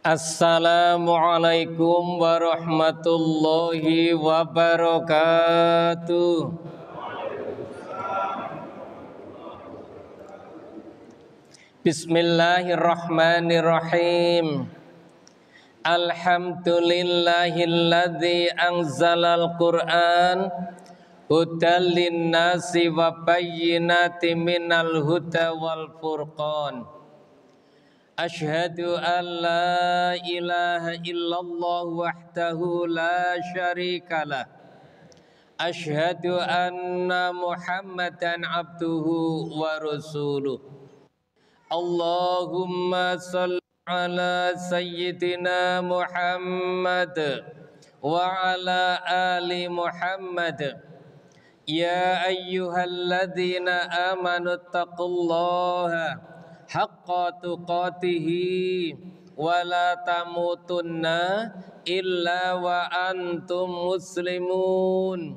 Assalamualaikum warahmatullahi wabarakatuh. Bismillahirrahmanirrahim. Alhamdulillahilladzi anzalal Qur'an hudan linnasi wa bayyinatin minal huda wal furqan. Asyhadu an la ilaha illallah wahdahu la syarikalah. Asyhadu anna Muhammadan abduhu wa rasuluh. Allahumma salli ala sayyidina Muhammad wa ala ali Muhammad. Ya ayyuhalladzina amanu taqullaha haqqa tuqatihi wa la tamutunna illa wa antum muslimun.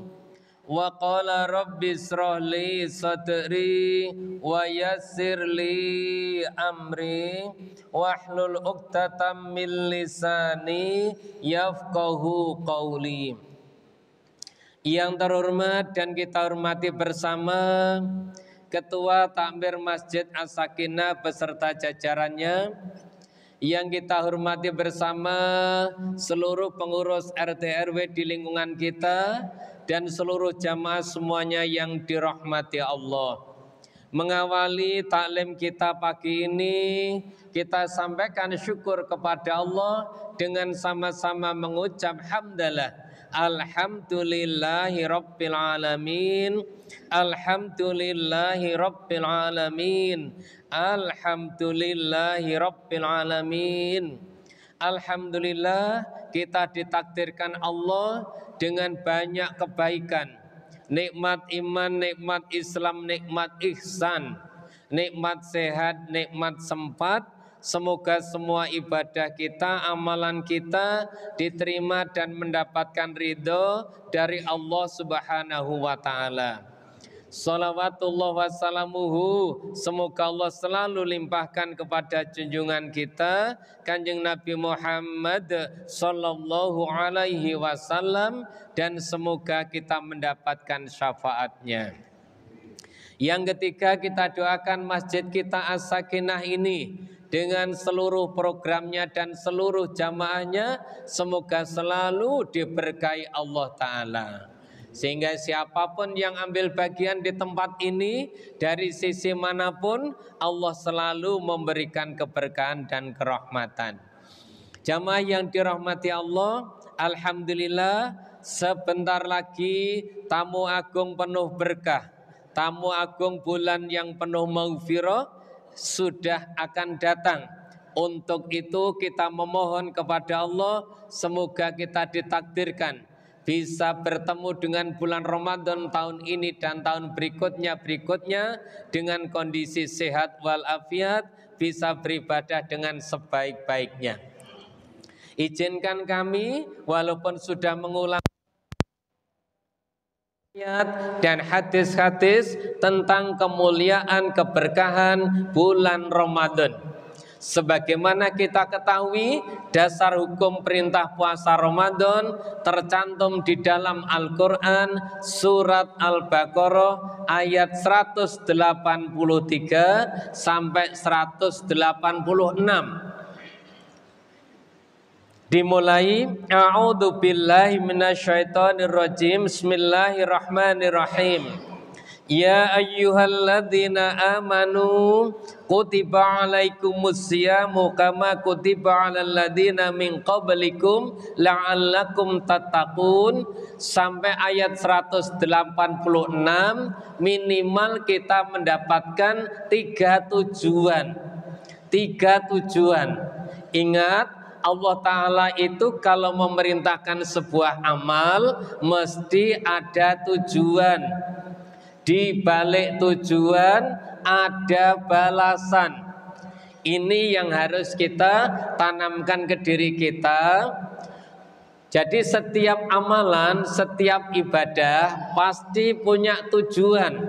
Wa qala rabbi israh li sadri wa yassir li amri wahlul 'uqdatam min lisani yafqahu qawli. Yang terhormat dan kita hormati bersama Ketua Takmir Masjid As-Sakinah beserta jajarannya, yang kita hormati bersama seluruh pengurus RT RW di lingkungan kita dan seluruh jamaah semuanya yang dirahmati Allah. Mengawali taklim kita pagi ini, kita sampaikan syukur kepada Allah dengan sama-sama mengucap hamdalah. Alhamdulillahi Rabbil Alamin. Alhamdulillahi Rabbil Alamin. Alhamdulillahi Rabbil Alamin. Alhamdulillah, kita ditakdirkan Allah dengan banyak kebaikan. Nikmat iman, nikmat Islam, nikmat ihsan, nikmat sehat, nikmat sempat. Semoga semua ibadah kita, amalan kita diterima dan mendapatkan ridho dari Allah Subhanahu wa ta'ala. Salawatullah wassalamuhu, semoga Allah selalu limpahkan kepada junjungan kita Kanjeng Nabi Muhammad sallallahu alaihi wasallam, dan semoga kita mendapatkan syafaatnya. Yang ketiga, kita doakan masjid kita As-Sakinah ini dengan seluruh programnya dan seluruh jamaahnya semoga selalu diberkahi Allah Ta'ala, sehingga siapapun yang ambil bagian di tempat ini dari sisi manapun Allah selalu memberikan keberkahan dan kerahmatan. Jamaah yang dirahmati Allah, alhamdulillah sebentar lagi tamu agung penuh berkah, tamu agung bulan yang penuh maghfirah sudah akan datang. Untuk itu kita memohon kepada Allah semoga kita ditakdirkan bisa bertemu dengan bulan Ramadan tahun ini dan tahun berikutnya dengan kondisi sehat walafiat, bisa beribadah dengan sebaik-baiknya. Izinkan kami walaupun sudah mengulang dan hadis-hadis tentang kemuliaan keberkahan bulan Ramadan. Sebagaimana kita ketahui, dasar hukum perintah puasa Ramadan tercantum di dalam Al-Quran surat Al-Baqarah ayat 183 sampai 186. Dimulai, a'udzu billahi minasyaitonir rajim. Bismillahirrahmanirrahim. Ya ayyuhalladzina amanu kutiba alaikumus syamu kama kutiba alal ladzina min qablikum la'allakum tattaqun, sampai ayat 186. Minimal kita mendapatkan tiga tujuan. Ingat, Allah Ta'ala itu kalau memerintahkan sebuah amal mesti ada tujuan. Di balik tujuan ada balasan. Ini yang harus kita tanamkan ke diri kita. Jadi setiap amalan, setiap ibadah pasti punya tujuan.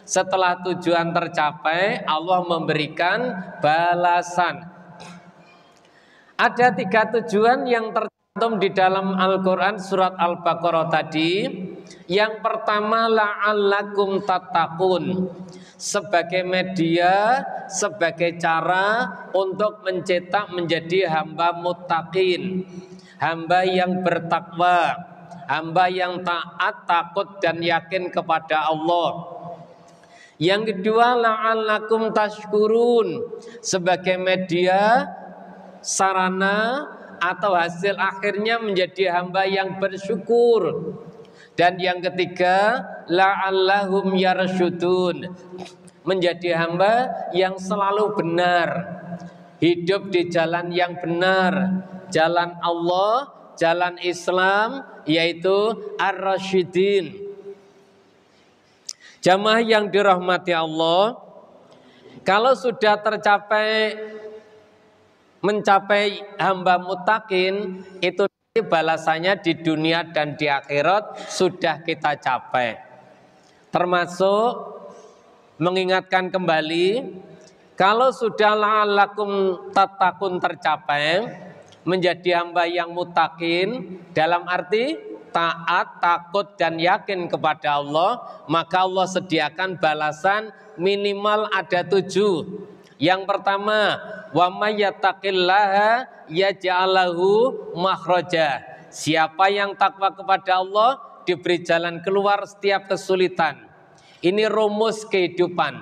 Setelah tujuan tercapai, Allah memberikan balasan. Ada 3 tujuan yang tercantum di dalam Al-Quran surat Al-Baqarah tadi. Yang pertama, la'allakum tattaqun, sebagai media, sebagai cara untuk mencetak menjadi hamba muttaqin, hamba yang bertakwa, hamba yang taat, takut dan yakin kepada Allah. Yang kedua, la'allakum tashkurun, sebagai media, sarana atau hasil akhirnya menjadi hamba yang bersyukur. Dan yang ketiga, la'allahum yarsyudun, menjadi hamba yang selalu benar, hidup di jalan yang benar, jalan Allah, jalan Islam, yaitu ar-rasyidin. Jamaah yang dirahmati Allah, kalau sudah mencapai hamba muttaqin, itu balasannya di dunia dan di akhirat sudah kita capai. Termasuk mengingatkan kembali, kalau sudah la'allakum tattaqun tercapai, menjadi hamba yang muttaqin dalam arti taat, takut dan yakin kepada Allah, maka Allah sediakan balasan minimal ada 7. Yang pertama, wa may yattaqillaha yaj'al lahu makhraja. Siapa yang takwa kepada Allah diberi jalan keluar setiap kesulitan. Ini rumus kehidupan.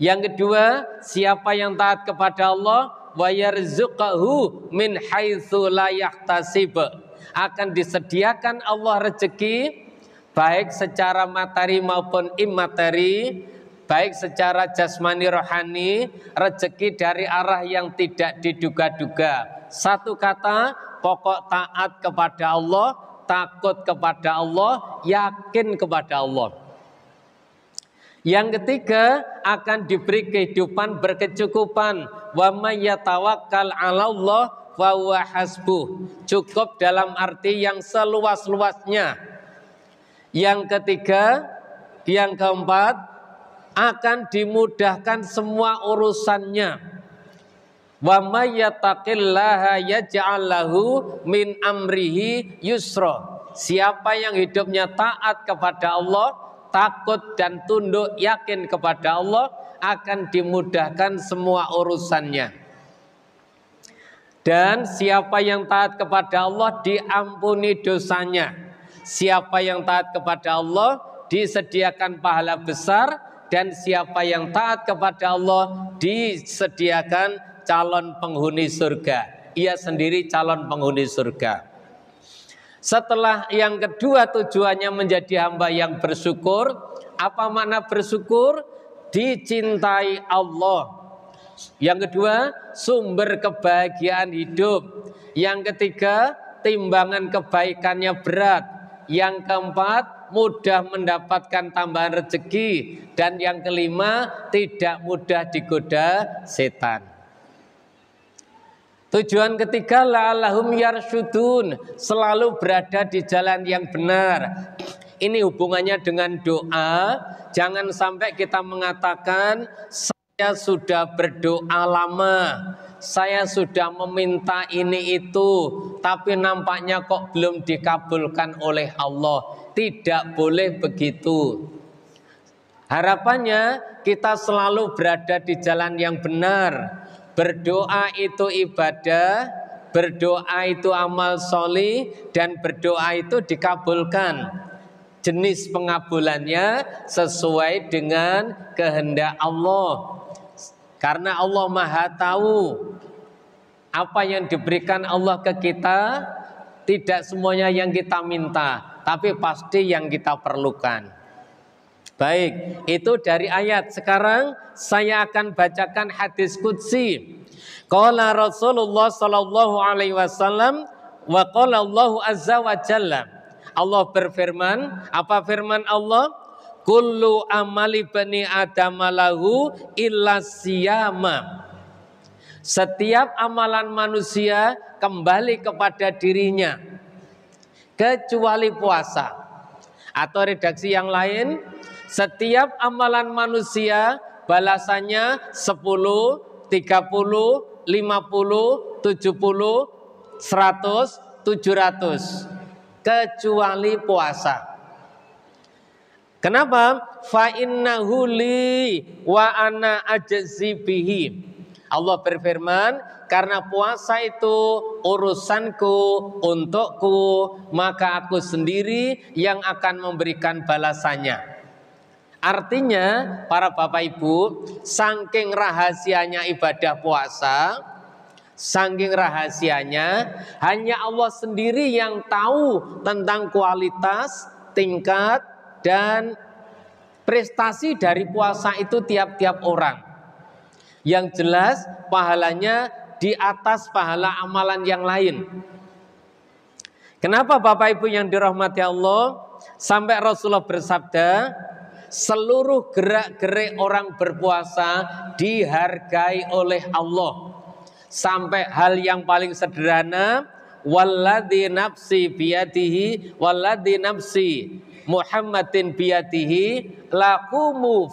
Yang kedua, siapa yang taat kepada Allah, wa yarzuqahu min haitsu la yahtasib, akan disediakan Allah rezeki baik secara materi maupun imateri, baik secara jasmani rohani, rezeki dari arah yang tidak diduga-duga. Satu kata, pokok taat kepada Allah, takut kepada Allah, yakin kepada Allah. Yang ketiga, akan diberi kehidupan berkecukupan. Wa may yatawakkal 'alallah wa huwa hasbuh. Cukup dalam arti yang seluas-luasnya. Yang ketiga, yang keempat, akan dimudahkan semua urusannya. Wa may yattaqillaha yaj'al lahu min amrihi yusra. Siapa yang hidupnya taat kepada Allah, takut dan tunduk yakin kepada Allah, akan dimudahkan semua urusannya. Dan siapa yang taat kepada Allah diampuni dosanya. Siapa yang taat kepada Allah disediakan pahala besar. Dan siapa yang taat kepada Allah disediakan calon penghuni surga. Ia sendiri calon penghuni surga. Setelah yang kedua tujuannya menjadi hamba yang bersyukur. Apa makna bersyukur? Dicintai Allah. Yang kedua, sumber kebahagiaan hidup. Yang ketiga, timbangan kebaikannya berat. Yang keempat, mudah mendapatkan tambahan rezeki. Dan yang kelima, tidak mudah digoda setan. Tujuan ketiga, la'allahum yarsyudun, selalu berada di jalan yang benar. Ini hubungannya dengan doa. Jangan sampai kita mengatakan, saya sudah berdoa lama, saya sudah meminta ini itu, tapi nampaknya kok belum dikabulkan oleh Allah. Tidak boleh begitu. Harapannya kita selalu berada di jalan yang benar. Berdoa itu ibadah, berdoa itu amal sholih, dan berdoa itu dikabulkan. Jenis pengabulannya sesuai dengan kehendak Allah. Karena Allah Maha Tahu apa yang diberikan Allah ke kita, tidak semuanya yang kita minta, tapi pasti yang kita perlukan. Baik, itu dari ayat. Sekarang saya akan bacakan hadis qudsi. Qala Rasulullah sallallahu alaihi wasallam wa qala Allah azza wa jalla. Allah berfirman, apa firman Allah? Kullu amali bani Adam lahu illa siyama. Setiap amalan manusia kembali kepada dirinya kecuali puasa. Atau redaksi yang lain, setiap amalan manusia balasannya 10, 30, 50, 70, 100, 700 kecuali puasa. Kenapa? Fa innahu li wa ana ajzi bihi. Allah berfirman, karena puasa itu urusanku, untukku, maka aku sendiri yang akan memberikan balasannya. Artinya, para Bapak Ibu, saking rahasianya ibadah puasa, saking rahasianya, hanya Allah sendiri yang tahu tentang kualitas, tingkat, dan prestasi dari puasa itu tiap-tiap orang. Yang jelas pahalanya di atas pahala amalan yang lain. Kenapa Bapak Ibu yang dirahmati Allah, sampai Rasulullah bersabda, seluruh gerak-gerik orang berpuasa dihargai oleh Allah. Sampai hal yang paling sederhana, walladzi nafsi biyadihi, walladzi nafsi Muhammadin biyadihi laqumu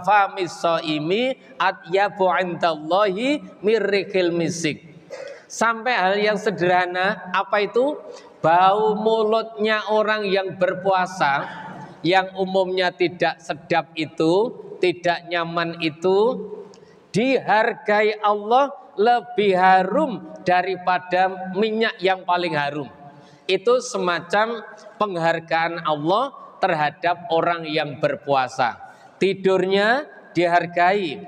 famis shaimi atyabu indallahi mirrihil misik. Sampai hal yang sederhana, apa itu? Bau mulutnya orang yang berpuasa, yang umumnya tidak sedap itu, tidak nyaman itu, dihargai Allah lebih harum daripada minyak yang paling harum. Itu semacam penghargaan Allah terhadap orang yang berpuasa. Tidurnya dihargai,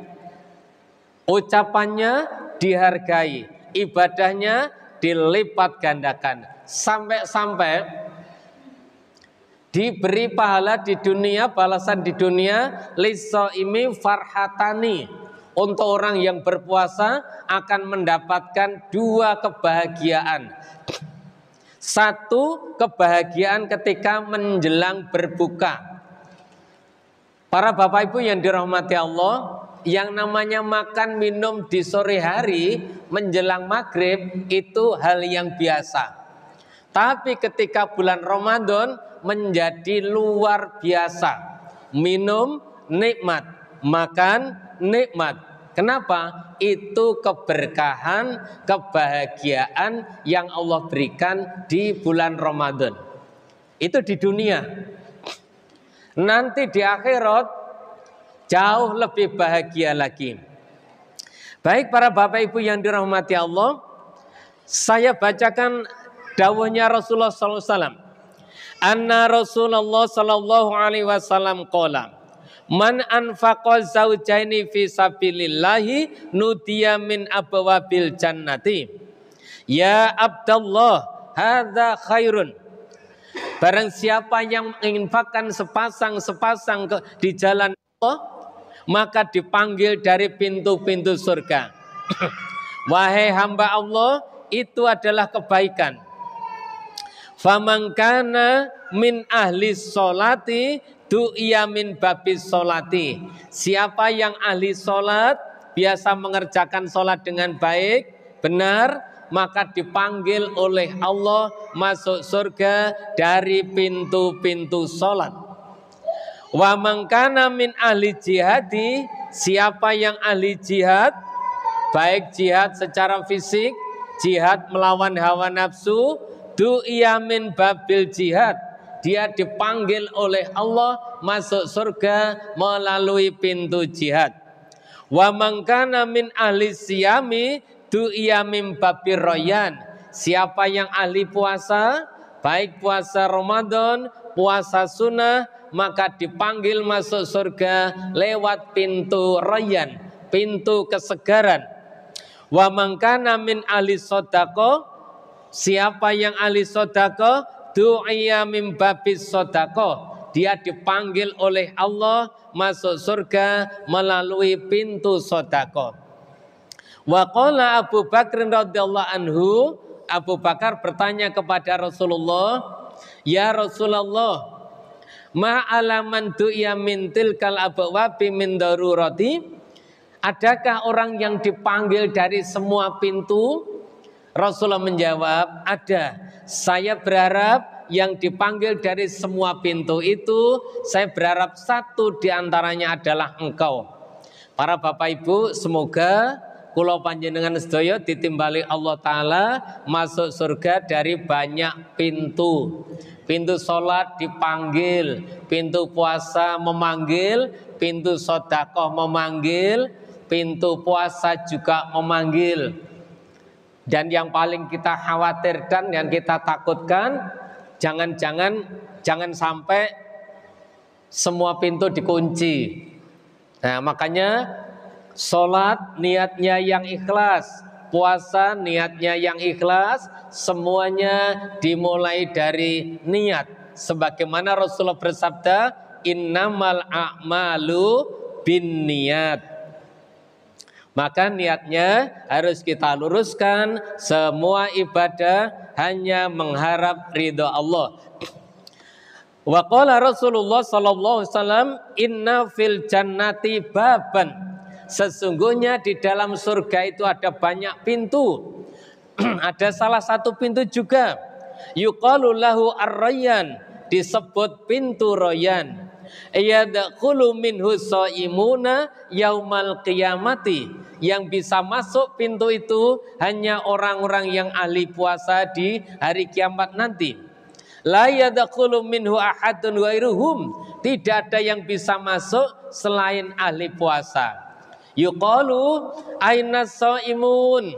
ucapannya dihargai, ibadahnya dilipat gandakan, sampai-sampai diberi pahala di dunia, balasan di dunia, lisaimi farhatani. Untuk orang yang berpuasa akan mendapatkan dua kebahagiaan. Satu, kebahagiaan ketika menjelang berbuka. Para Bapak Ibu yang dirahmati Allah, yang namanya makan minum di sore hari menjelang maghrib itu hal yang biasa. Tapi ketika bulan Ramadan menjadi luar biasa. Minum nikmat, makan nikmat. Kenapa? Itu keberkahan, kebahagiaan yang Allah berikan di bulan Ramadan. Itu di dunia. Nanti di akhirat jauh lebih bahagia lagi. Baik para Bapak Ibu yang dirahmati Allah, saya bacakan dawuhnya Rasulullah SAW. Anna Rasulullah sallallahu alaihi wasallam qala, man anfaqa zaujaini fi sabilillahi nudiya min abwabil jannati. Ya Abdullah, hadza khairun. Barang siapa yang menginfakkan sepasang-sepasang di jalan Allah, maka dipanggil dari pintu-pintu surga. Wahai hamba Allah, itu adalah kebaikan. Faman kana min ahli sholati du'iya min babis sholati. Siapa yang ahli sholat, biasa mengerjakan sholat dengan baik, benar, maka dipanggil oleh Allah masuk surga dari pintu-pintu sholat. Wa man kana min ahli jihadi, siapa yang ahli jihad, baik jihad secara fisik, jihad melawan hawa nafsu, du'iya min babil jihad, dia dipanggil oleh Allah masuk surga melalui pintu jihad. Wa man kana min ahli siyami du'iya min babir royan, siapa yang ahli puasa, baik puasa Ramadan, puasa sunnah, maka dipanggil masuk surga lewat pintu royan, pintu kesegaran. Wa man kana min ahli sodaqah, siapa yang ahli sodaqah, du'iya min babis sodaqah, dia dipanggil oleh Allah masuk surga melalui pintu sodaqah. Wa qala Abu Bakr radhiyallahu anhu, Abu Bakar bertanya kepada Rasulullah, ya Rasulullah, ma alaman du'iya min tilkal abwabi min darurati, adakah orang yang dipanggil dari semua pintu? Rasulullah menjawab, ada. Saya berharap yang dipanggil dari semua pintu itu, saya berharap satu diantaranya adalah engkau. Para Bapak Ibu, semoga kula panjenengan sedaya ditimbali Allah Ta'ala masuk surga dari banyak pintu. Pintu sholat dipanggil, pintu puasa memanggil, pintu sedekah memanggil, pintu puasa juga memanggil. Dan yang paling kita khawatirkan, yang kita takutkan, jangan sampai semua pintu dikunci. Nah, makanya sholat niatnya yang ikhlas, puasa niatnya yang ikhlas, semuanya dimulai dari niat. Sebagaimana Rasulullah bersabda, innamal a'malu binniyat. Maka niatnya harus kita luruskan. Semua ibadah hanya mengharap ridho Allah. Wa qala Rasulullah sallallahu alaihi wasallam, inna fil jannati baban. Sesungguhnya di dalam surga itu ada banyak pintu. Ada salah satu pintu juga, yuqalu lahu ar-rayyan, disebut pintu Rayyan. Yadkhulu minhu shaimuna yaumal qiyamati. Yang bisa masuk pintu itu hanya orang-orang yang ahli puasa di hari kiamat nanti. La yadkhulu minhu ahadun ghairuhum. Tidak ada yang bisa masuk selain ahli puasa. Yuqalu aina shaimun.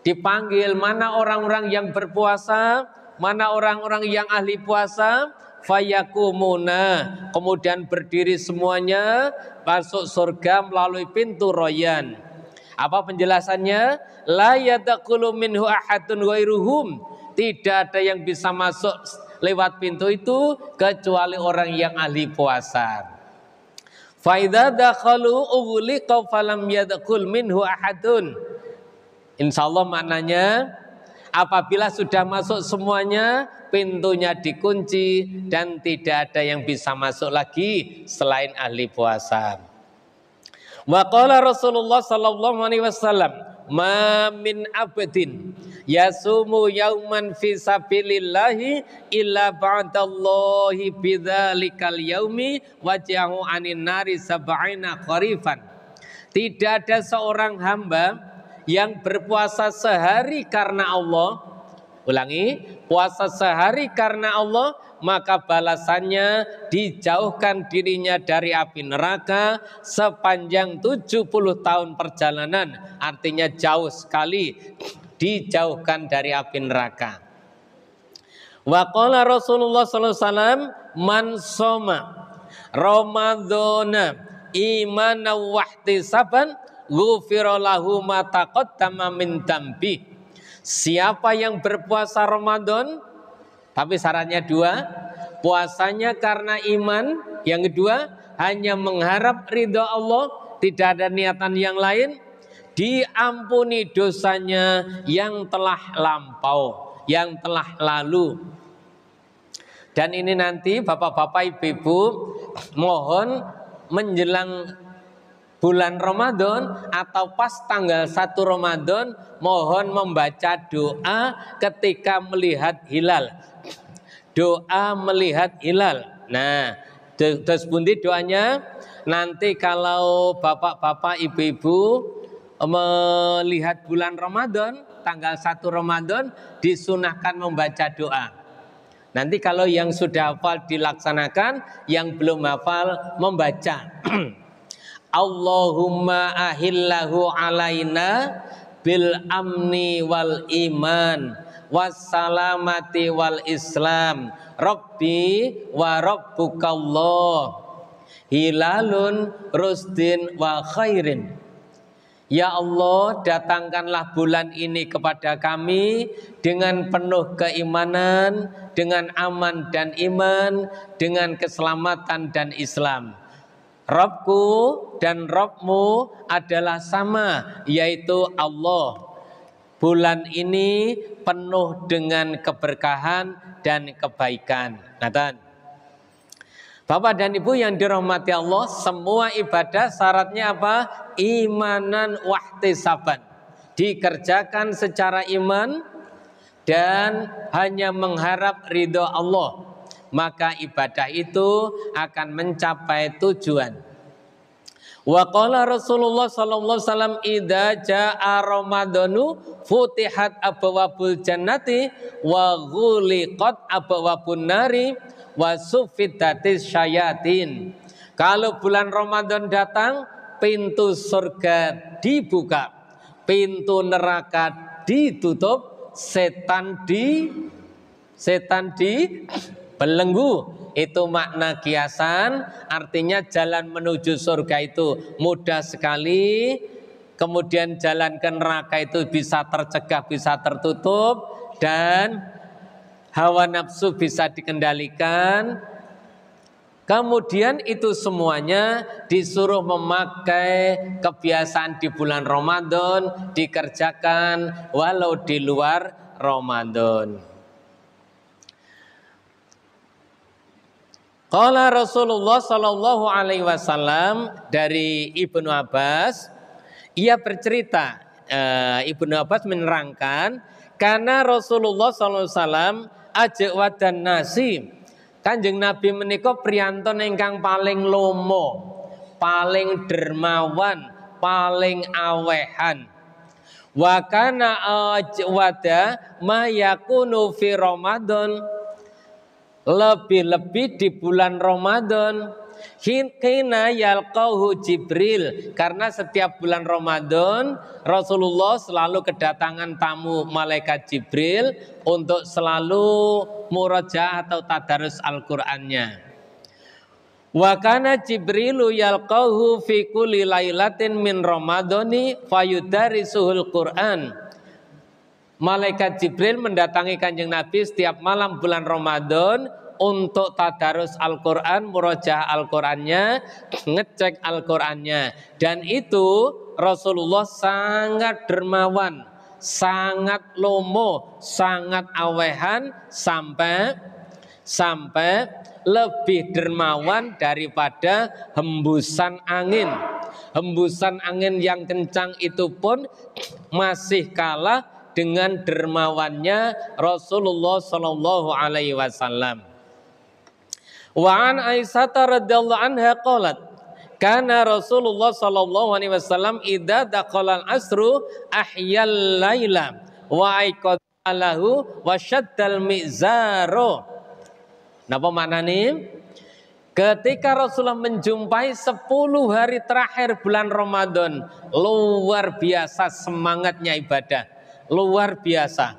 Dipanggil, mana orang-orang yang berpuasa, mana orang-orang yang ahli puasa. Fayakumuna, kemudian berdiri semuanya masuk surga melalui pintu Rayyan. Apa penjelasannya? La yadkhulu minhu ahadun ghairuhum. Tidak ada yang bisa masuk lewat pintu itu kecuali orang yang ahli puasa. Fa idza dakhalu ughliqa falam yadkhul minhu ahadun. Insyaallah maknanya, apabila sudah masuk semuanya, pintunya dikunci dan tidak ada yang bisa masuk lagi selain ahli puasa. Wa qala Rasulullah sallallahu alaihi wasallam, ma min abdin yasumu yauman fi sabilillahi illa ba'dallahi bidzalikal yaumi wajhahu anin nari sab'ina kharifan. Tidak ada seorang hamba yang berpuasa sehari karena Allah, ulangi, puasa sehari karena Allah, maka balasannya dijauhkan dirinya dari api neraka sepanjang 70 tahun perjalanan. Artinya jauh sekali dijauhkan dari api neraka. Wa qala Rasulullah sallallahu alaihi wasallam, man shoma ramadhana imanan wa ihtisaban ghufira lahu ma taqaddama min dambi. Siapa yang berpuasa Ramadan, tapi syaratnya dua, puasanya karena iman, yang kedua hanya mengharap ridha Allah, tidak ada niatan yang lain, diampuni dosanya yang telah lampau, yang telah lalu. Dan ini nanti bapak-bapak, ibu-ibu, mohon menjelang bulan Ramadan atau pas tanggal 1 Ramadan, mohon membaca doa ketika melihat hilal. Doa melihat hilal. Nah, terus bundi doanya, nanti kalau bapak-bapak, ibu-ibu melihat bulan Ramadan, tanggal 1 Ramadan, disunahkan membaca doa. Nanti kalau yang sudah hafal dilaksanakan, yang belum hafal membaca. Allahumma ahillahu alaina bil amni wal iman wassalamati wal islam rabbi wa rabbukallah hilalun rusdin wa khairin. Ya Allah, datangkanlah bulan ini kepada kami dengan penuh keimanan, dengan aman dan iman, dengan keselamatan dan Islam. Rabbku dan Rabbmu adalah sama, yaitu Allah. Bulan ini penuh dengan keberkahan dan kebaikan. Nathan, Bapak dan Ibu yang dirahmati Allah, semua ibadah syaratnya apa? Imanan wahtisaban. Dikerjakan secara iman dan hanya mengharap ridho Allah. Maka ibadah itu akan mencapai tujuan. Wa qala Rasulullah sallallahu alaihi wasallam idza jaa ramadhanu futihat abwabul jannati wa ghuliqat abwabun nari wa suffidatis syayatin. Kalau bulan Ramadan datang, pintu surga dibuka, pintu neraka ditutup, setan dibelenggu. Itu makna kiasan, artinya jalan menuju surga itu mudah sekali. Kemudian jalan ke neraka itu bisa tercegah, bisa tertutup, dan hawa nafsu bisa dikendalikan. Kemudian itu semuanya disuruh memakai kebiasaan di bulan Ramadan, dikerjakan walau di luar Ramadan. Qala Rasulullah sallallahu alaihi wasallam, dari Ibnu Abbas, ia bercerita, Ibnu Abbas menerangkan, karena Rasulullah sallallahu alaihi wasallam ajak wadan nasi, Kanjeng Nabi menika priyanton ingkang paling lomo, paling dermawan, paling awehan. Wa kana ajwada ma yakunu fi Ramadan, lebih-lebih di bulan Ramadan. Hina yalqahu Jibril, karena setiap bulan Ramadan Rasulullah selalu kedatangan tamu malaikat Jibril untuk selalu murajaah atau tadarus Al-Qur'annya. Wa kana Jibrilu yalqahu fi kulli lailatin min Ramadhani fayudarisuhul Qur'an. Malaikat Jibril mendatangi Kanjeng Nabi setiap malam bulan Ramadan untuk tadarus Al-Quran, murojaah Al-Qurannya, ngecek Al-Qurannya. Dan itu Rasulullah sangat dermawan, sangat lomo, sangat awehan, sampai lebih dermawan daripada hembusan angin. Hembusan angin yang kencang itu pun masih kalah dengan dermawannya Rasulullah sallallahu alaihi wasallam. Wa an Aisyah radhiyallahu anha qalat, kana Rasulullah sallallahu alaihi wasallam idza daqala al-asru ahyal laila wa aiqadalahu wa syaddal mizaro. Napa maknane? Ketika Rasulullah menjumpai 10 hari terakhir bulan Ramadan, luar biasa semangatnya ibadah, luar biasa.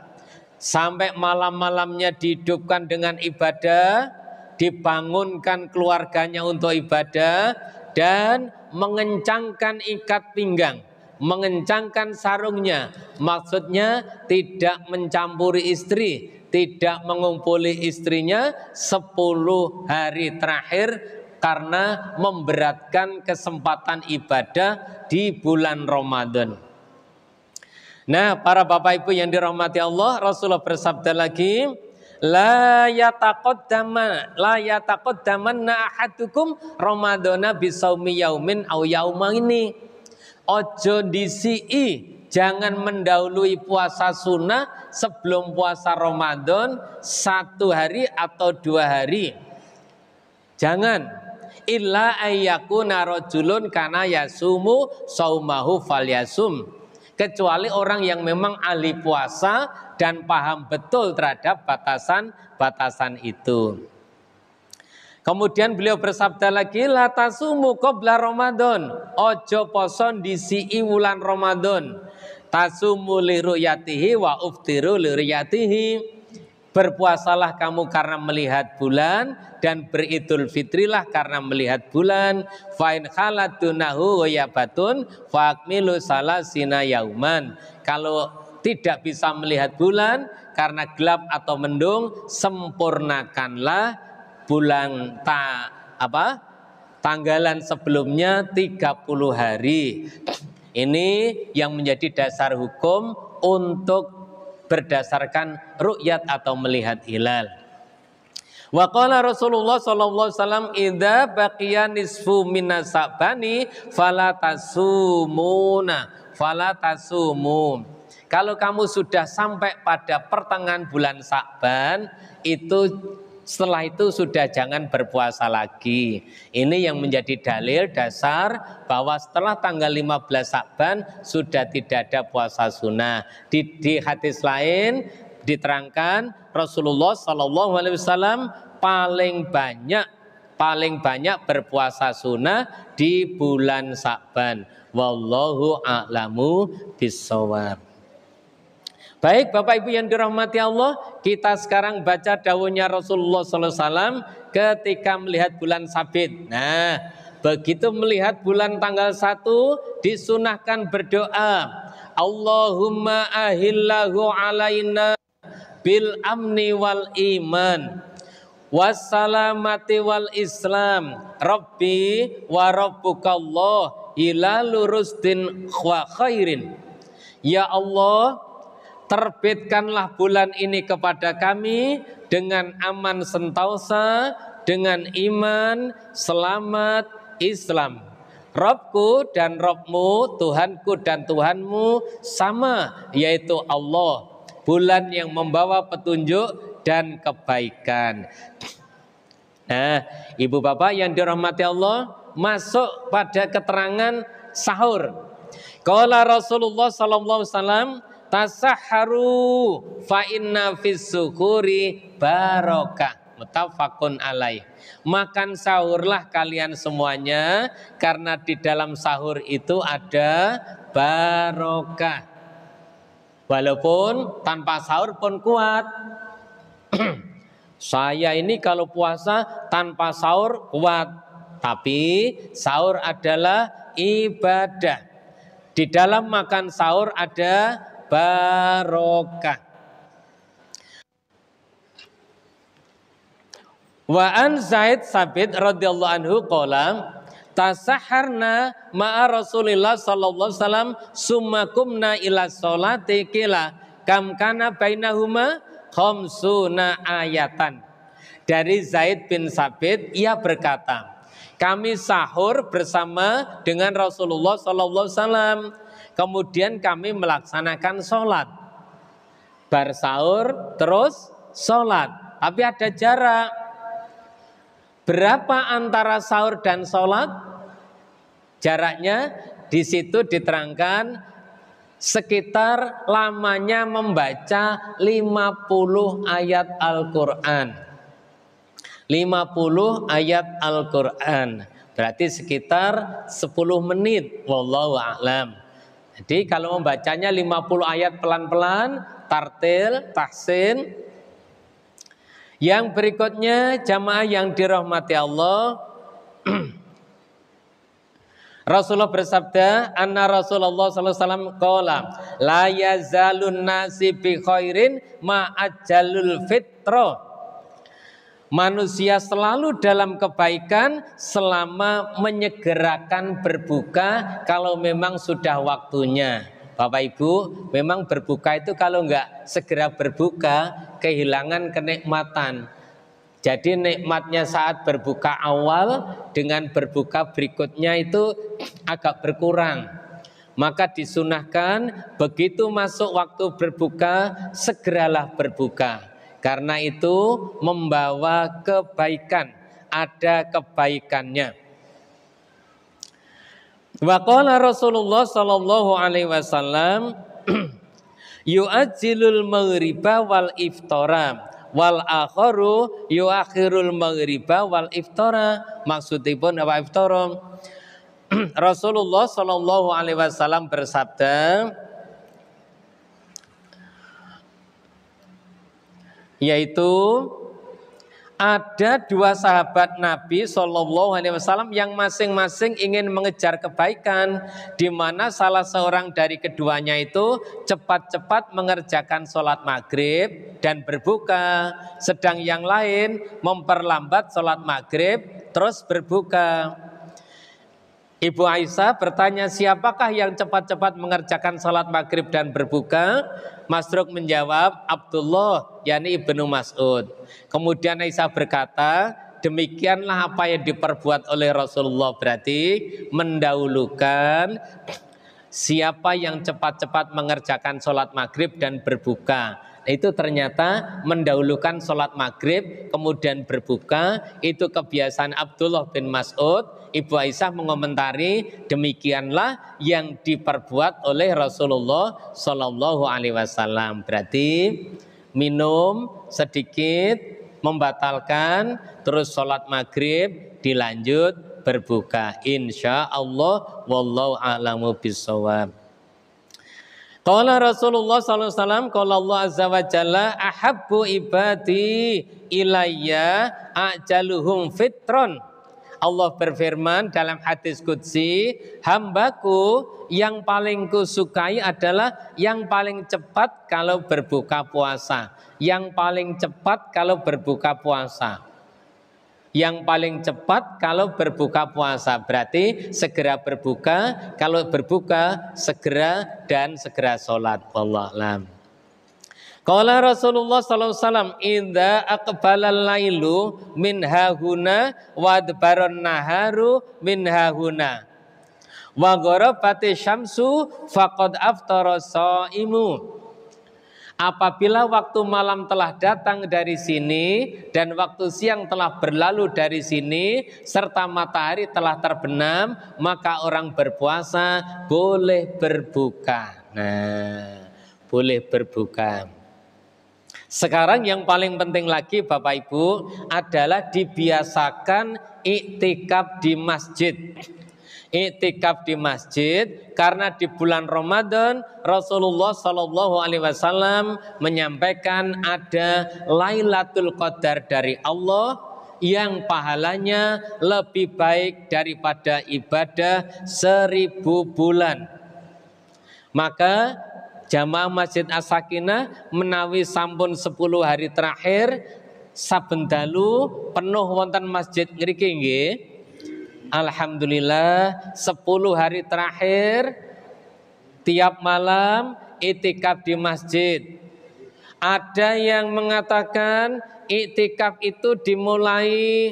Sampai malam-malamnya dihidupkan dengan ibadah, dibangunkan keluarganya untuk ibadah, dan mengencangkan ikat pinggang, mengencangkan sarungnya. Maksudnya tidak mencampuri istri, tidak mengumpuli istrinya 10 hari terakhir, karena memberatkan kesempatan ibadah di bulan Ramadan. Nah, para bapak ibu yang dirahmati Allah, Rasulullah bersabda lagi, la yataqaddamanna ahadukum ramadhana bisaumi yaumin aw yaumaini. Ojo disii, jangan mendahului puasa sunnah sebelum puasa Ramadan 1 hari atau 2 hari. Jangan. Illa ayyakuna rajulun kana yasumu saumahu falyasum. Kecuali orang yang memang ahli puasa dan paham betul terhadap batasan-batasan itu. Kemudian beliau bersabda lagi, la tasumu qabla Ramadan. Ojo poson disi wulan Ramadan. Tasumu li ru'yatihi wa uftiru li ru'yatihi. Berpuasalah kamu karena melihat bulan, dan beridul fitrilah karena melihat bulan. Fa'in khaladunahu ghayabatun fa'akmilu salasina yauman. Kalau tidak bisa melihat bulan karena gelap atau mendung, sempurnakanlah bulan tanggalan sebelumnya 30 hari. Ini yang menjadi dasar hukum untuk berdasarkan ru'yat atau melihat hilal. Wa qala Rasulullah sallallahu alaihi wasallam idza baqiya nisfu minas sa'bani fala tasumu. Kalau kamu sudah sampai pada pertengahan bulan Sa'ban, itu Setelah itu sudah jangan berpuasa lagi. Ini yang menjadi dalil dasar bahwa setelah tanggal 15 Sya'ban sudah tidak ada puasa sunnah. Di hadis lain diterangkan Rasulullah SAW paling banyak berpuasa sunnah di bulan Sya'ban. Wallahu a'lamu bissawab. Baik Bapak Ibu yang dirahmati Allah, kita sekarang baca dawuhnya Rasulullah SAW ketika melihat bulan Sabit. Nah, begitu melihat bulan tanggal 1 disunahkan berdoa, Allahumma ahillahu alaina bil amni wal iman wassalamati wal islam rabbi wa rabbukallah hilalu rusdin wa khairin. Ya Allah, terbitkanlah bulan ini kepada kami dengan aman sentosa, dengan iman, selamat, Islam. Robku dan Robmu, Tuhanku dan Tuhanmu sama, yaitu Allah. Bulan yang membawa petunjuk dan kebaikan. Nah, Ibu Bapak yang dirahmati Allah, masuk pada keterangan sahur. Qala Rasulullah sallallahu alaihi wasallam, tasahharu fa inna fis sukuri barokah. Muttafaqun alaih. Makan sahurlah kalian semuanya karena di dalam sahur itu ada barokah. Walaupun tanpa sahur pun kuat. Saya ini kalau puasa tanpa sahur kuat, tapi sahur adalah ibadah. Di dalam makan sahur ada barokah. Wa an Zaid Sabit radhiyallahu anhu qala tasaharna ma'a Rasulillah sallallahu alaihi wasallam summa kumna ila sholati qila kam kana bainahuma khamsuna ayatan. Dari Zaid bin Sabit ia berkata, kami sahur bersama dengan Rasulullah sallallahu alaihi wasallam. Kemudian kami melaksanakan sholat. Bar sahur terus sholat. Tapi ada jarak. Berapa antara sahur dan sholat? Jaraknya di situ diterangkan sekitar lamanya membaca 50 ayat Al-Quran. 50 ayat Al-Quran. Berarti sekitar 10 menit. Wallahu a'lam. Jadi kalau membacanya 50 ayat pelan-pelan, tartil, tahsin. Yang berikutnya jamaah yang dirahmati Allah, Rasulullah bersabda, anna Rasulullah sallallahu alaihi wasallam qala la yazalun nasi bi khairin ma ajalul fitra. Manusia selalu dalam kebaikan selama menyegerakan berbuka kalau memang sudah waktunya. Bapak Ibu, memang berbuka itu kalau enggak segera berbuka kehilangan kenikmatan. Jadi nikmatnya saat berbuka awal dengan berbuka berikutnya itu agak berkurang. Maka disunahkan begitu masuk waktu berbuka segeralah berbuka. Karena itu membawa kebaikan, ada kebaikannya. Wa qala Rasulullah sallallahu alaihi wasallam yu'ajjilul maghriba wal iftara wal akharu yuakhirul maghriba wal iftara. Maksudipun apa iftara? Rasulullah sallallahu alaihi wasallam bersabda, yaitu ada dua sahabat Nabi Shallallahu Alaihi Wasallam yang masing-masing ingin mengejar kebaikan, di mana salah seorang dari keduanya itu cepat-cepat mengerjakan sholat maghrib dan berbuka, sedang yang lain memperlambat sholat maghrib terus berbuka. Ibu Aisyah bertanya, siapakah yang cepat-cepat mengerjakan sholat maghrib dan berbuka? Masruk menjawab, Abdullah, yakni Ibnu Mas'ud. Kemudian Aisyah berkata, demikianlah apa yang diperbuat oleh Rasulullah, berarti mendahulukan Siapa yang cepat-cepat mengerjakan sholat maghrib dan berbuka, itu ternyata mendahulukan sholat maghrib kemudian berbuka. Itu kebiasaan Abdullah bin Mas'ud. Ibu Aisyah mengomentari, demikianlah yang diperbuat oleh Rasulullah Shallallahu Alaihi Wasallam. Berarti minum sedikit membatalkan, terus sholat maghrib dilanjut berbuka. Insya Allah, wallahu a'lamu bishawab. Qala Rasulullah sallallahu alaihi wasallam, qala Allah azza wa jalla, ahabbu ibadi ilayya ajaluhum fitron. Allah berfirman dalam hadis qudsi, hambaku yang paling kusukai adalah yang paling cepat kalau berbuka puasa. Yang paling cepat kalau berbuka puasa. Yang paling cepat kalau berbuka puasa, berarti segera berbuka. Kalau berbuka segera dan segera sholat. Wallahu a'lam. Qala Rasulullah sallallahu alaihi wasallam, idza aqbalal lailu min hahuna wa adbaron naharu min hahuna wa gharabati syamsu faqad aftara shaimu. Apabila waktu malam telah datang dari sini dan waktu siang telah berlalu dari sini serta matahari telah terbenam, maka orang berpuasa boleh berbuka. Nah, boleh berbuka. Sekarang yang paling penting lagi Bapak Ibu adalah dibiasakan iktikaf di masjid. Iktikaf di masjid, karena di bulan Ramadan Rasulullah Shallallahu Alaihi Wasallam menyampaikan ada Lailatul Qadar dari Allah yang pahalanya lebih baik daripada ibadah 1000 bulan. Maka jamaah Masjid As-Sakinah menawi sampun 10 hari terakhir saben dalu penuh wonten masjid ngriki nggih. Alhamdulillah 10 hari terakhir tiap malam iktikaf di masjid. Ada yang mengatakan iktikaf itu dimulai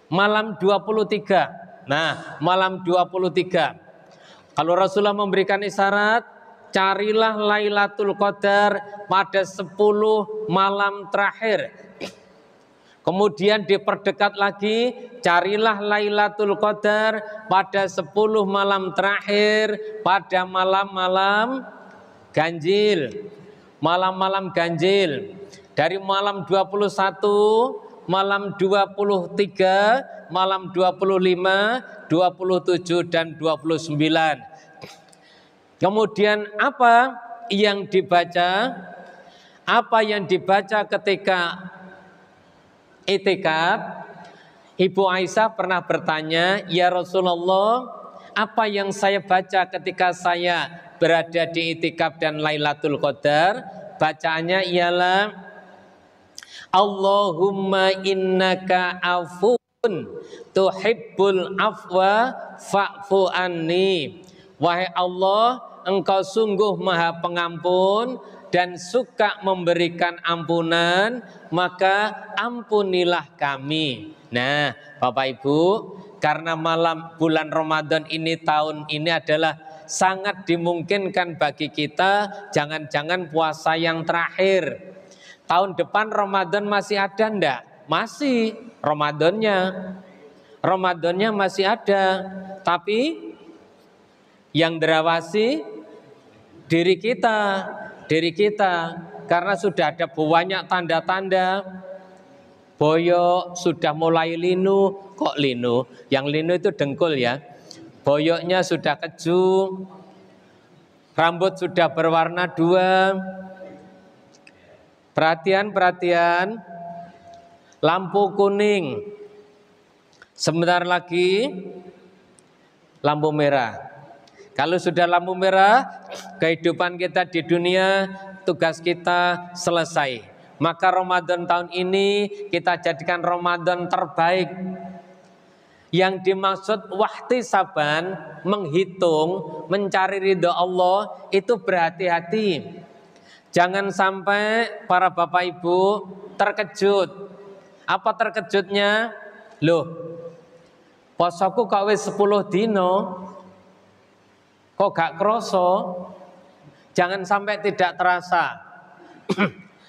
malam 23. Nah, malam 23. Kalau Rasulullah memberikan isyarat, carilah Lailatul Qadar pada 10 malam terakhir. Kemudian diperdekat lagi, carilah Lailatul Qadar pada 10 malam terakhir, pada malam-malam ganjil. Malam-malam ganjil. Dari malam 21, malam 23, malam 25, 27 dan 29. Kemudian apa yang dibaca? Apa yang dibaca ketika itikaf? Ibu Aisyah pernah bertanya, ya Rasulullah, apa yang saya baca ketika saya berada di itikaf dan Lailatul Qadar? Bacaannya ialah Allahumma innaka afun tuhibbul afwa fa'fu anni. Wahai Allah, Engkau sungguh maha pengampun dan suka memberikan ampunan, maka ampunilah kami. Nah, Bapak Ibu, karena malam bulan Ramadan ini tahun ini adalah sangat dimungkinkan bagi kita, jangan-jangan puasa yang terakhir. Tahun depan Ramadan masih ada enggak? Masih, Ramadannya masih ada. Tapi yang dirawasi diri kita, karena sudah ada banyak tanda-tanda. Boyok sudah mulai linu. Kok linu? Yang linu itu dengkul ya. Boyoknya sudah keju, rambut sudah berwarna 2. Perhatian, lampu kuning. Sebentar lagi lampu merah. Kalau sudah lampu merah, kehidupan kita di dunia, tugas kita selesai. Maka Ramadan tahun ini kita jadikan Ramadan terbaik. Yang dimaksud wahtisaban, menghitung, mencari ridho Allah, itu berhati-hati. Jangan sampai para bapak ibu terkejut. Apa terkejutnya? Loh, posoku kok wis 10 dino. Kok gak kroso? Jangan sampai tidak terasa.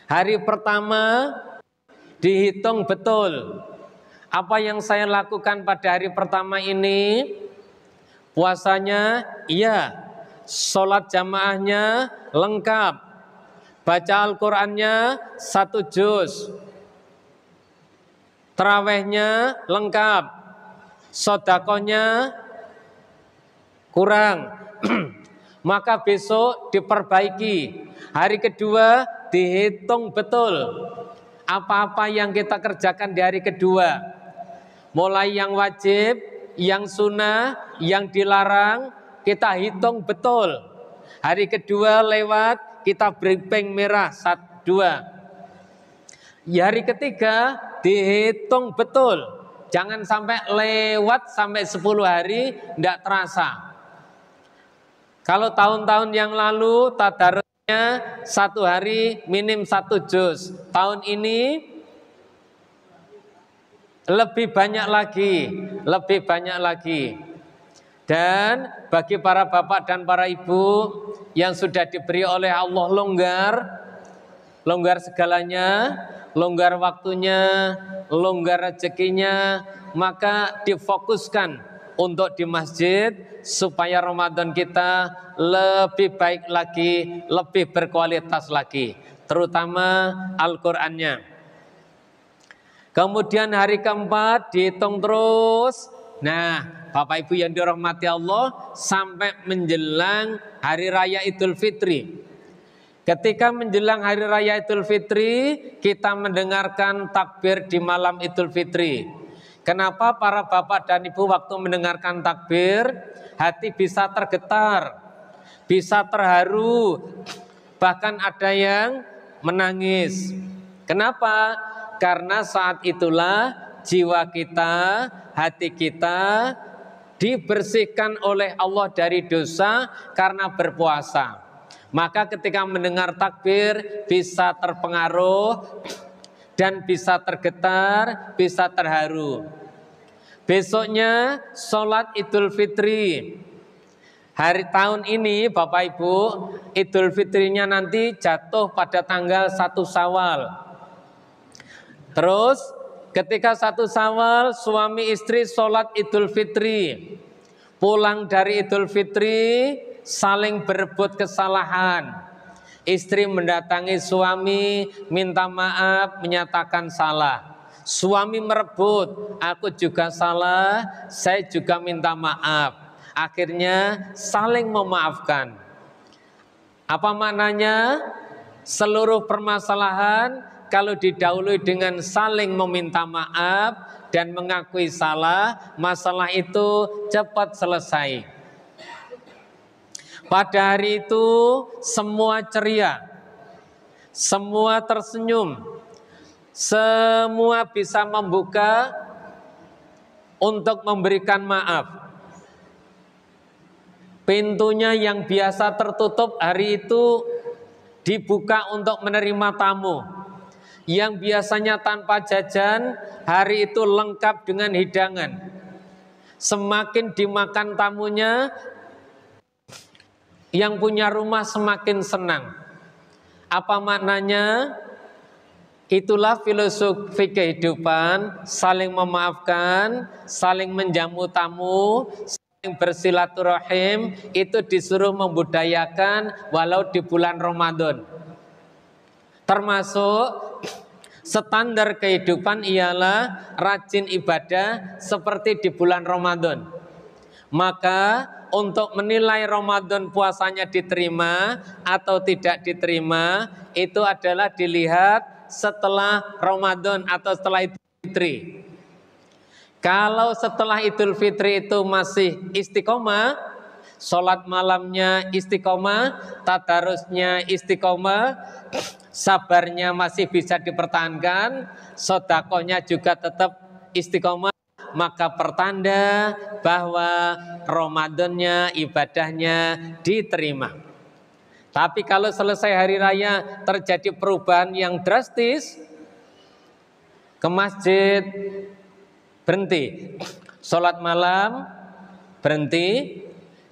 Hari pertama dihitung betul. Apa yang saya lakukan pada hari pertama ini? Puasanya iya, sholat jamaahnya lengkap, baca Al-Qurannya 1 juz, tarawehnya lengkap, sodakohnya kurang. Maka besok diperbaiki. Hari kedua dihitung betul apa-apa yang kita kerjakan di hari kedua, mulai yang wajib, yang sunnah, yang dilarang, kita hitung betul. Hari kedua lewat, kita briefing merah 1, 2. Hari ketiga dihitung betul. Jangan sampai lewat sampai 10 hari tidak terasa. Kalau tahun-tahun yang lalu tadarusnya 1 hari minim 1 juz. Tahun ini lebih banyak lagi. Dan bagi para bapak dan para ibu yang sudah diberi oleh Allah longgar segalanya, longgar waktunya, longgar rezekinya, maka difokuskan untuk di masjid supaya Ramadan kita lebih baik lagi, lebih berkualitas lagi, terutama Al-Qur'annya. Kemudian hari keempat dihitung terus. Nah, Bapak Ibu yang dirahmati Allah, sampai menjelang hari raya Idul Fitri. Ketika menjelang hari raya Idul Fitri, kita mendengarkan takbir di malam Idul Fitri. Kenapa para bapak dan ibu waktu mendengarkan takbir, hati bisa tergetar, bisa terharu, bahkan ada yang menangis. Kenapa? Karena saat itulah jiwa kita, hati kita dibersihkan oleh Allah dari dosa karena berpuasa. Maka ketika mendengar takbir bisa terpengaruh dan bisa tergetar, bisa terharu. Besoknya sholat Idul Fitri. Hari tahun ini Bapak Ibu, Idul Fitrinya nanti jatuh pada tanggal 1 Syawal. Terus ketika 1 Syawal suami istri sholat Idul Fitri. Pulang dari Idul Fitri saling berebut kesalahan. Istri mendatangi suami, minta maaf, menyatakan salah. Suami merebut, aku juga salah, saya juga minta maaf. Akhirnya saling memaafkan. Apa maknanya? Seluruh permasalahan kalau didahului dengan saling meminta maaf dan mengakui salah, masalah itu cepat selesai. Pada hari itu semua ceria, semua tersenyum, semua bisa membuka untuk memberikan maaf. Pintunya yang biasa tertutup hari itu dibuka untuk menerima tamu. Yang biasanya tanpa jajan, hari itu lengkap dengan hidangan. Semakin dimakan tamunya, yang punya rumah semakin senang. Apa maknanya? Itulah filosofi kehidupan, saling memaafkan, saling menjamu tamu, saling bersilaturahim, itu disuruh membudayakan walau di bulan Ramadan. Termasuk standar kehidupan ialah rajin ibadah seperti di bulan Ramadan. Maka untuk menilai Ramadan puasanya diterima atau tidak diterima itu adalah dilihat setelah Ramadan atau setelah Idul Fitri. Kalau setelah Idul Fitri itu masih istiqomah, sholat malamnya istiqomah, tadarusnya istiqomah, sabarnya masih bisa dipertahankan, sedekahnya juga tetap istiqomah, maka pertanda bahwa Ramadannya, ibadahnya diterima. Tapi kalau selesai hari raya terjadi perubahan yang drastis, ke masjid berhenti, sholat malam berhenti,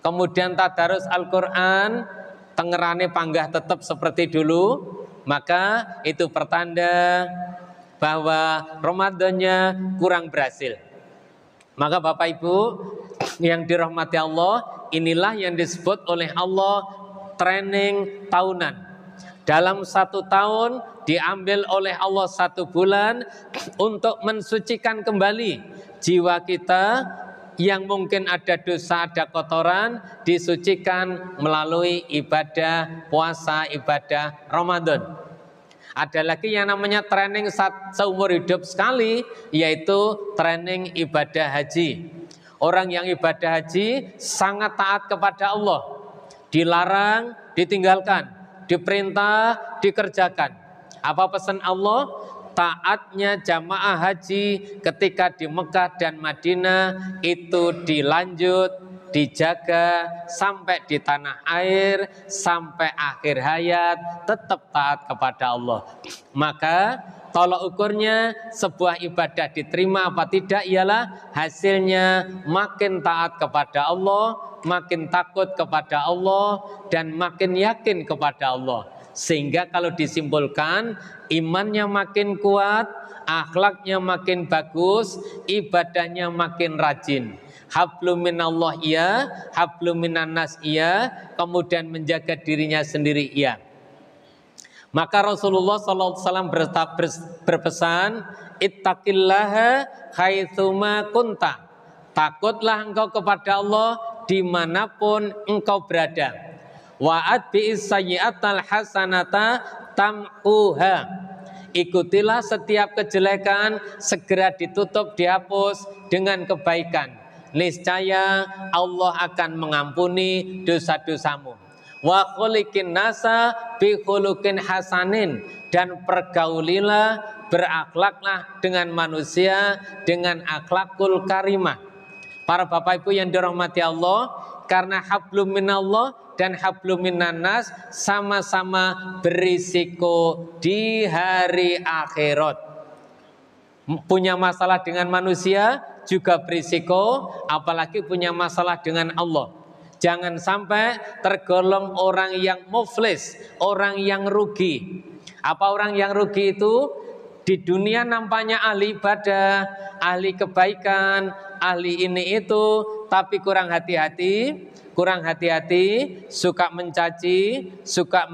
kemudian tadarus Al-Quran, tengerane panggah tetap seperti dulu, maka itu pertanda bahwa Ramadannya kurang berhasil. Maka Bapak Ibu yang dirahmati Allah, inilah yang disebut oleh Allah training tahunan. Dalam 1 tahun diambil oleh Allah 1 bulan untuk mensucikan kembali jiwa kita yang mungkin ada dosa, ada kotoran, disucikan melalui ibadah puasa, ibadah Ramadan. Ada lagi yang namanya training seumur hidup sekali, yaitu training ibadah haji. Orang yang ibadah haji sangat taat kepada Allah, dilarang, ditinggalkan, diperintah, dikerjakan. Apa pesan Allah? Taatnya jamaah haji ketika di Mekah dan Madinah itu dilanjut, dijaga sampai di tanah air, sampai akhir hayat tetap taat kepada Allah. Maka tolok ukurnya sebuah ibadah diterima apa tidak ialah hasilnya makin taat kepada Allah, makin takut kepada Allah, dan makin yakin kepada Allah. Sehingga kalau disimpulkan, imannya makin kuat, akhlaknya makin bagus, ibadahnya makin rajin. Hablum minallah iya, hablum minannas iya, kemudian menjaga dirinya sendiri iya. Maka Rasulullah SAW berpesan, ittaqillaha haitsuma kunta. Takutlah engkau kepada Allah dimanapun engkau berada. Wa'ad bi'is sayyi'atal hasanata tamhuha. Ikutilah setiap kejelekan, segera ditutup, dihapus dengan kebaikan. Niscaya Allah akan mengampuni dosa-dosamu. Wa khuliqin nasa bi khuluqin hasanin, dan pergaulilah, berakhlaklah dengan manusia dengan akhlakul karimah. Para Bapak Ibu yang dirahmati Allah, karena hablum minallah dan hablum minannas sama-sama berisiko di hari akhirat. Punya masalah dengan manusia juga berisiko, apalagi punya masalah dengan Allah. Jangan sampai tergolong orang yang muflis, orang yang rugi. Apa orang yang rugi itu? Di dunia nampaknya ahli ibadah, ahli kebaikan, ahli ini itu, tapi kurang hati-hati, suka mencaci, suka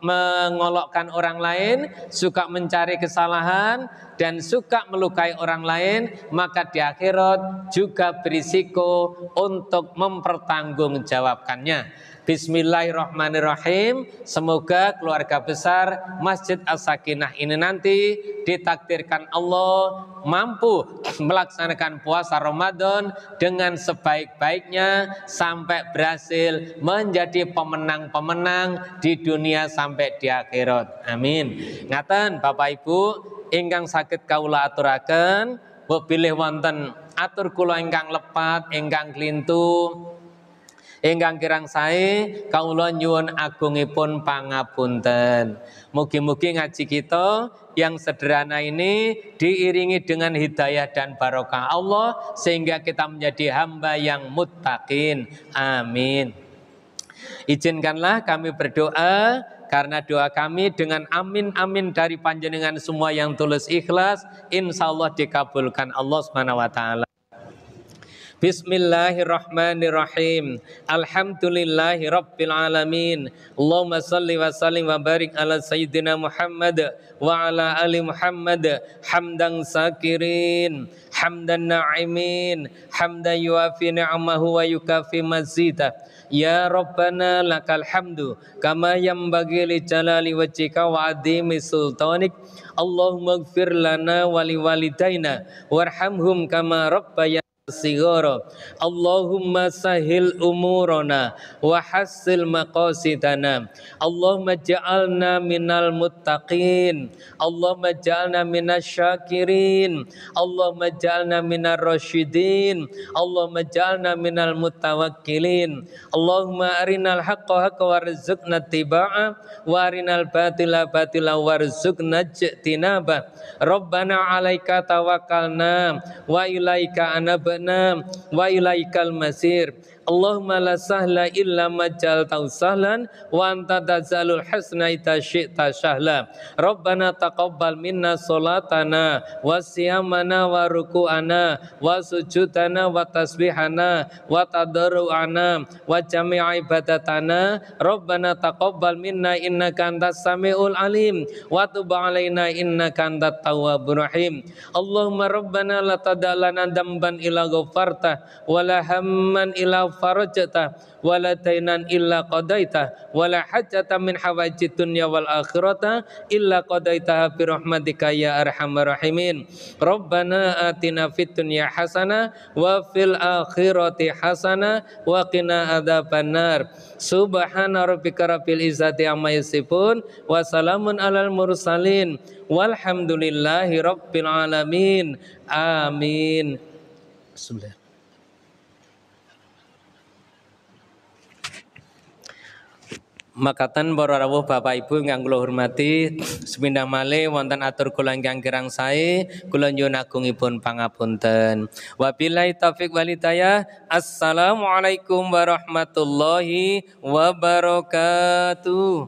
mengolokkan orang lain, suka mencari kesalahan, dan suka melukai orang lain, maka di akhirat juga berisiko untuk mempertanggungjawabkannya. Bismillahirrahmanirrahim. Semoga keluarga besar Masjid As-Sakinah ini nanti ditakdirkan Allah mampu melaksanakan puasa Ramadan dengan sebaik-baiknya sampai berhasil menjadi pemenang-pemenang di dunia sampai di akhirat. Amin. Ngaten Bapak Ibu ingkang saged kawula aturaken, bilih wonten atur kula ingkang lepat, ingkang klintu, ingkang kirang sae kawula nyuwun agungipun pangapunten. Mugi-mugi ngaji kita yang sederhana ini diiringi dengan hidayah dan barokah Allah sehingga kita menjadi hamba yang muttaqin. Amin. Izinkanlah kami berdoa, karena doa kami dengan amin amin dari panjenengan semua yang tulus ikhlas, insya Allah dikabulkan Allah Subhanahu wa taala. Bismillahirrahmanirrahim. Alhamdulillahi rabbil alamin. Allahumma salli wa sallim wa barik ala sayyidina Muhammad wa ala ali Muhammad hamdan sakirin, hamdan na'imin, hamdan yuafi ni'amahu wa yukafi mazidah. Ya Rabbana lakal hamdu kama yanbaghi li jalali wajhika wa adhimi sultanik. Allahumma ighfir lana wa li walidaina warhamhum kama rabbayana sigara. Allahumma sahil umurana wa hassil maqasidana. Allahumma ja'alna minal muttaqin. Allahumma ja'alna minas syakirin. Allahumma ja'alna minar rasyidin. Allahumma ja'alna minal mutawakkilin. Allahumma arinal haqqa haqqa warzuqna tiba'a wa arinal batila batila warzuqna ijtinaba. Rabbana 'alaika tawakkalna wa ilaika anabna wa ilaikal masir. Allahumma la sahla illa ma ja'altahu sahlan wa anta taj'alul hasna idza syi'ta sahla. Rabbana taqabbal minna sholatana wa siyamana wa ruku'ana wa sujudana wa tasbihana wa tadarru'ana wa jami'a ibadatana. Rabbana taqabbal minna innaka antas samiul alim wa tub alaina innaka antat tawwabur rahim. Allahumma rabbana la tad'alana damban illa ghafarta wa la hamman illa farajta wa la dainan illa qadaita wa la hajatan min hawaijid dunya wal akhirata illa qadaitaha bi rahmatika ya arhamar rahimin. Rabbana atina fid dunya hasanah wa fil akhirati hasanah wa qina adzabannar. Subhana rabbika rabbil izzati amma yasifun wa salamun alal mursalin walhamdulillahi rabbil alamin. Amin. Bismillah. Makatan para rawuh Bapak Ibu ingkang kula hormati, sepindah malih wonten atur kula ingkang kirang sae, kula nyuwun agungipun pangapunten. Wabillahi taufik wal hidayah. Assalamualaikum warahmatullahi wabarakatuh.